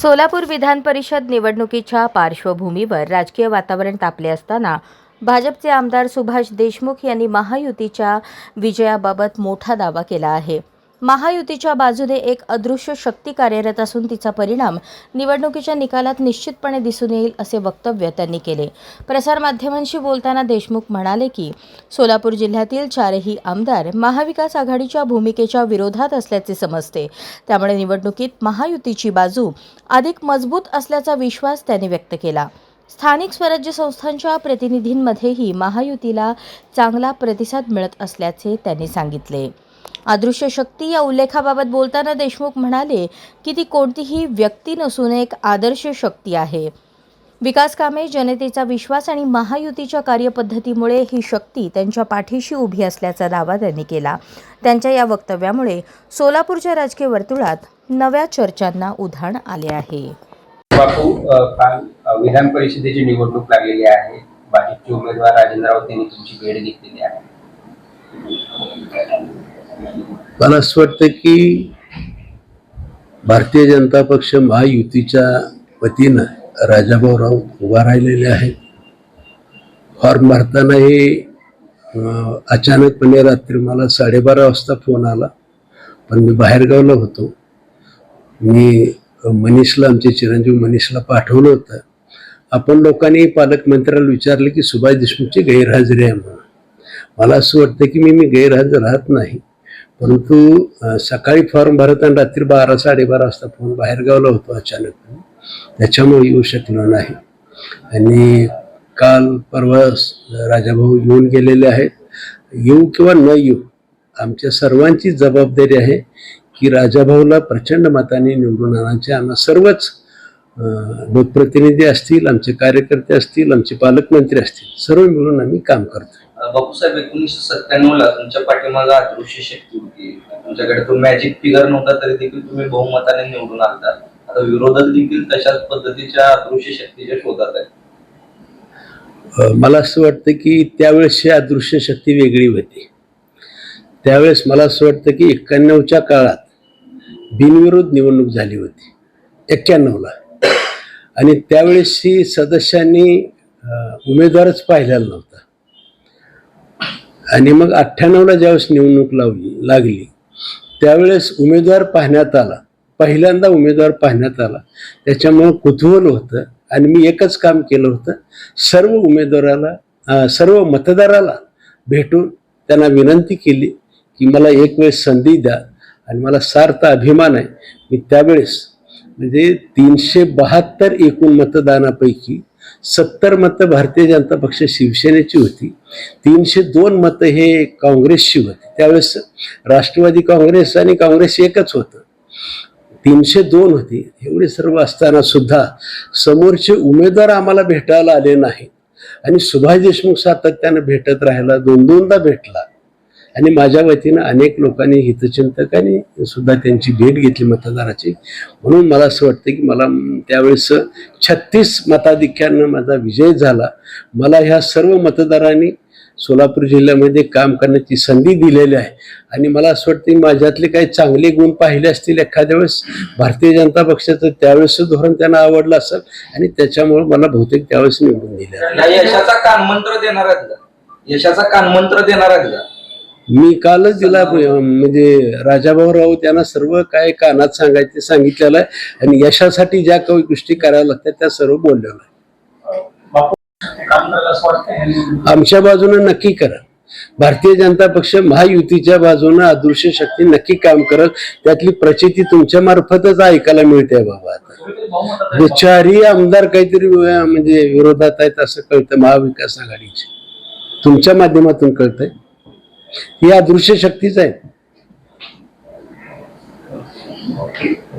सोलापूर विधान परिषद निवडणुकीच्या पार्श्वभूमीवर राजकीय वातावरण तापले असताना भाजपचे आमदार सुभाष देशमुख यांनी महायुतीच्या विजयाबाबत मोठा दावा केला आहे। महायुतीच्या बाजूने एक अदृश्य शक्ती कार्यरत असून तिचा परिणाम निवडणुकीच्या निकालात निश्चितपणे दिसून येईल असे वक्तव्य त्यांनी केले। प्रसारमाध्यमांशी बोलताना देशमुख म्हणाले की सोलापूर जिल्ह्यातील चारही आमदार महाविकास आघाडीच्या भूमिकेच्या विरोधात असल्याचे समजते, त्यामुळे निवडणुकीत महायुतीची बाजू अधिक मजबूत असल्याचा विश्वास त्यांनी व्यक्त केला। स्थानिक स्वराज्य संस्थांच्या प्रतिनिधींमध्येही महायुतीला चांगला प्रतिसाद मिळत असल्याचे त्यांनी सांगितले। अदृश्य शक्ती या उल्लेखाबाबत बोलताना देशमुख म्हणाले की ती कोणतीही व्यक्ती नसून एक आदर्श शक्ती आहे। विकास कामे, जनतेचा विश्वास आणि महायुतीच्या कार्यपद्धतीमुळे ही शक्ती त्यांच्या पाठीशी उभी असल्याचा दावा त्यांनी केला। त्यांच्या या वक्तव्यामुळे सोलापूरच्या राजकीय वर्तुळात नव्या चर्चांना उधाण आले आहे। बापू, काल विधान परिषदेची निवडणूक लागलेली आहे। भाजपचे उमेदवार राजेंद्र राऊत यांनी तुमची भेट घेतलेली आहे। मला असं वाटतं की भारतीय जनता पक्ष महायुतीच्या वतीनं राजाभाऊ राऊत उभा राहिलेले आहेत। फॉर्म भरताना हे अचानकपणे रात्री मला 12:30 वाजता फोन आला, पण मी बाहेरगावला होतो। मी मनीषला, आमचे चिरंजीव मनीषला पाठवलं होतं। आपण लोकांनी पालकमंत्र्याला विचारले की सुभाष देशमुखची गैरहजेरी आहे म्हणून। मला असं वाटतं की मी गैरहजर राहत नाही, परंतु सकाळी फॉर्म भरत आणि रात्री 12-12:30 वाजता फोन बाहेरगावला होतो अचानक, त्याच्यामुळे येऊ शकलो नाही। आणि काल परवा राजाभाऊ येऊन गेलेले आहेत। येऊ किंवा न येऊ, आमच्या सर्वांची जबाबदारी आहे की राजाभाऊला प्रचंड मताने निवडून आणायचे। आम्हा सर्वच लोकप्रतिनिधी असतील, आमचे कार्यकर्ते असतील, आमचे पालकमंत्री असतील, सर्व मिळून आम्ही काम करतो। बापूसाहेब, 1997 ला तुमच्या पाठीमागे अदृश्य शक्ती होती। तुमच्याकडे तो मॅजिक फिगर नव्हता तरी देखील तुम्ही बहुमताने निवडून आलात। आता विरोधक देखील तशाच पद्धतीच्या अदृश्य शक्तीच्या शोधात आहेत। मला असं वाटतं की त्यावेळेसची अदृश्य शक्ती वेगळी होती। त्यावेळेस मला असं वाटतं की 91च्या काळात बिनविरोध निवडणूक झाली होती 91ला, आणि त्यावेळेसची सदस्यांनी उमेदवारच पाहिलेला नव्हता। आणि मग 98ला ज्यावेळेस निवडणूक लागली त्यावेळेस उमेदवार पाहण्यात आला, पहिल्यांदा उमेदवार पाहण्यात आला। त्याच्यामुळे कुतूहल होतं आणि मी एकच काम केलं होतं, सर्व उमेदवाराला, सर्व मतदाराला भेटून त्यांना विनंती केली की मला एक वेळेस संधी द्या। आणि मला सार्थ अभिमान आहे, मी त्यावेळेस म्हणजे 372 एकूण मतदानापैकी 70 मतं भारतीय जनता पक्ष शिवसेनेची होती, 302 मतं हे काँग्रेसची होती। त्यावेळेस राष्ट्रवादी काँग्रेस आणि काँग्रेस एकच होतं, 302 होती। एवढे सर्व असताना सुद्धा समोरचे उमेदवार आम्हाला भेटायला आले नाही। आणि सुभाष देशमुख सातत्यानं भेटत राहिला, 2-2दा भेटला। आणि माझ्या वतीनं अनेक लोकांनी, हितचिंतकांनी सुद्धा त्यांची भेट घेतली मतदाराची। म्हणून मला असं वाटतं की मला त्यावेळेस 36 मताधिक्यानं माझा विजय झाला। मला ह्या सर्व मतदारांनी सोलापूर जिल्ह्यामध्ये काम करण्याची संधी दिलेली आहे। आणि मला असं वाटतं की माझ्यातले काही चांगले गुण पाहिले असतील एखाद्या वेळेस भारतीय जनता पक्षाचं, त्यावेळेसचं धोरण त्यांना आवडलं असेल आणि त्याच्यामुळे मला बहुतेक त्यावेळेस निवडून दिले। यशाचा कानमंत्र देणार आहेत का? यशाचा कानमंत्र देणार आहेत का? मी कालच दिला, म्हणजे राजाभाऊ राऊत यांना सर्व काय कानात सांगायचे सांगितलेलं आहे। आणि यशासाठी ज्या काही गोष्टी करायला लागतात त्या सर्व बोललेलं आहे। आमच्या बाजूने नक्की करा, भारतीय जनता पक्ष महायुतीच्या बाजूने अदृश्य शक्ती नक्की काम करत, त्यातली प्रचिती तुमच्या मार्फतच ऐकायला मिळते। बाबा, आता चारही आमदार काहीतरी म्हणजे विरोधात आहेत असं कळतं, महाविकास आघाडीचे तुमच्या माध्यमातून कळतंय। ही अदृश्य शक्तीच आहे।